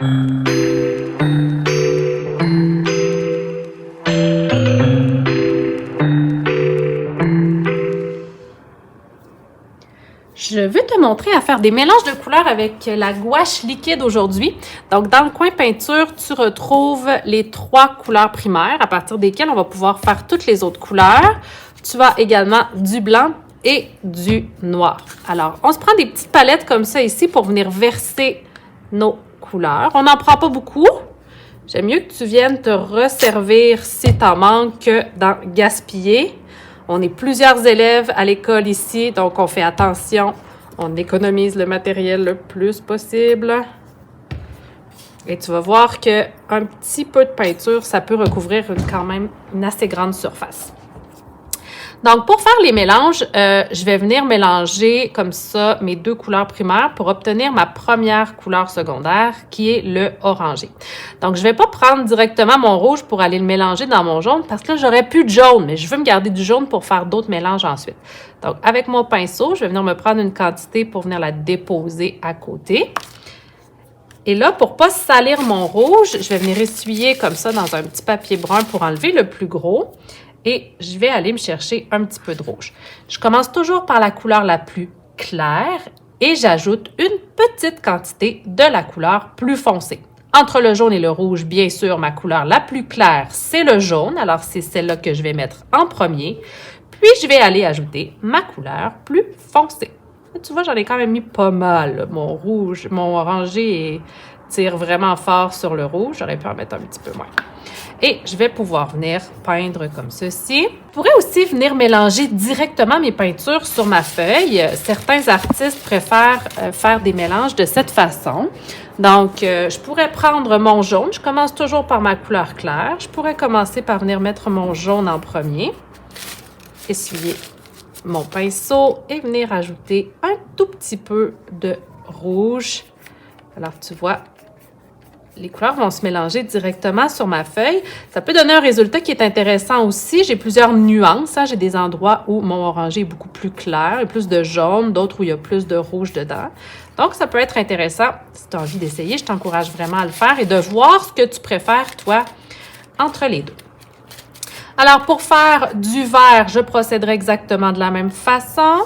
Je veux te montrer à faire des mélanges de couleurs avec la gouache liquide aujourd'hui. Donc, dans le coin peinture, tu retrouves les 3 couleurs primaires à partir desquelles on va pouvoir faire toutes les autres couleurs. Tu as également du blanc et du noir. Alors, on se prend des petites palettes comme ça ici pour venir verser nos couleurs. On n'en prend pas beaucoup. J'aime mieux que tu viennes te resservir si t'en manques que d'en gaspiller. On est plusieurs élèves à l'école ici, donc on fait attention. On économise le matériel le plus possible. Et tu vas voir qu'un petit peu de peinture, ça peut recouvrir quand même une assez grande surface. Donc, pour faire les mélanges, je vais venir mélanger comme ça mes 2 couleurs primaires pour obtenir ma première couleur secondaire qui est le orangé. Donc, je ne vais pas prendre directement mon rouge pour aller le mélanger dans mon jaune parce que là, j'aurais plus de jaune, mais je veux me garder du jaune pour faire d'autres mélanges ensuite. Donc, avec mon pinceau, je vais venir me prendre une quantité pour venir la déposer à côté. Et là, pour ne pas salir mon rouge, je vais venir essuyer comme ça dans un petit papier brun pour enlever le plus gros. Et je vais aller me chercher un petit peu de rouge. Je commence toujours par la couleur la plus claire et j'ajoute une petite quantité de la couleur plus foncée. Entre le jaune et le rouge, bien sûr, ma couleur la plus claire, c'est le jaune. Alors, c'est celle-là que je vais mettre en premier. Puis, je vais aller ajouter ma couleur plus foncée. Là, tu vois, j'en ai quand même mis pas mal. Mon rouge, mon orangé tire vraiment fort sur le rouge. J'aurais pu en mettre un petit peu moins. Et je vais pouvoir venir peindre comme ceci. Je pourrais aussi venir mélanger directement mes peintures sur ma feuille. Certains artistes préfèrent faire des mélanges de cette façon. Donc, je pourrais prendre mon jaune. Je commence toujours par ma couleur claire. Je pourrais commencer par venir mettre mon jaune en premier. Essuyer mon pinceau et venir ajouter un tout petit peu de rouge. Alors, tu vois, les couleurs vont se mélanger directement sur ma feuille. Ça peut donner un résultat qui est intéressant aussi. J'ai plusieurs nuances. J'ai des endroits où mon orangé est beaucoup plus clair, il y a plus de jaune, d'autres où il y a plus de rouge dedans. Donc, ça peut être intéressant. Si tu as envie d'essayer, je t'encourage vraiment à le faire et de voir ce que tu préfères, toi, entre les deux. Alors, pour faire du vert, je procéderai exactement de la même façon.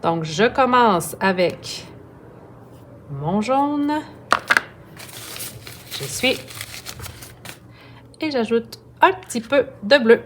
Donc, je commence avec mon jaune. J'essuie et j'ajoute un petit peu de bleu.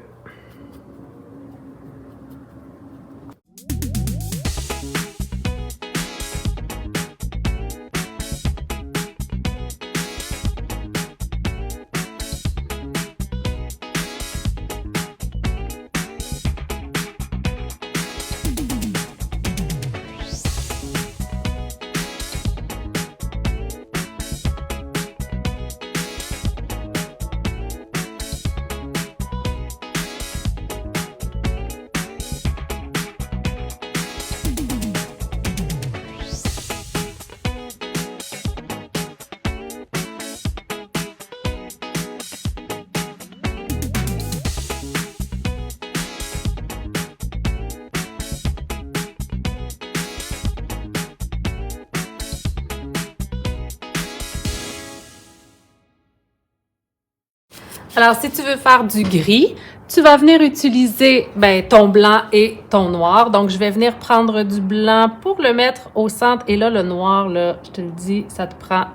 Alors, si tu veux faire du gris, tu vas venir utiliser ton blanc et ton noir. Donc, je vais venir prendre du blanc pour le mettre au centre. Et là, le noir, là, je te le dis, ça te prend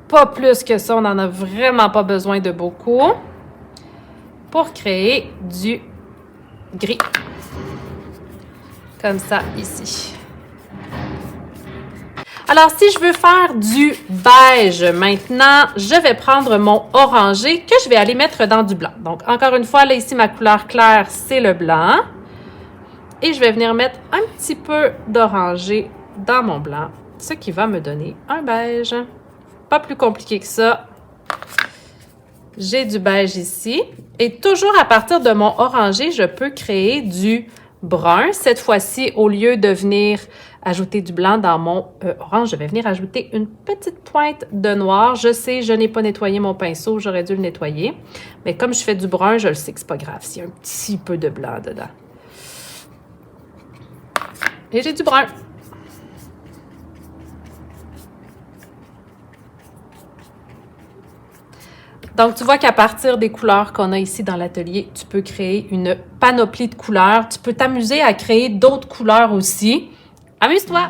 pas plus que ça. On n'en a vraiment pas besoin de beaucoup pour créer du gris. Comme ça, ici. Alors, si je veux faire du beige maintenant, je vais prendre mon orangé que je vais aller mettre dans du blanc. Donc, encore une fois, là, ici, ma couleur claire, c'est le blanc. Et je vais venir mettre un petit peu d'orangé dans mon blanc, ce qui va me donner un beige. Pas plus compliqué que ça. J'ai du beige ici. Et toujours à partir de mon orangé, je peux créer du brun. Cette fois-ci, au lieu de venir ajouter du blanc dans mon orange, je vais venir ajouter une petite pointe de noir. Je sais, je n'ai pas nettoyé mon pinceau, j'aurais dû le nettoyer. Mais comme je fais du brun, je le sais que c'est pas grave s'il y a un petit peu de blanc dedans. Et j'ai du brun. Donc, tu vois qu'à partir des couleurs qu'on a ici dans l'atelier, tu peux créer une panoplie de couleurs. Tu peux t'amuser à créer d'autres couleurs aussi. Amuse-toi!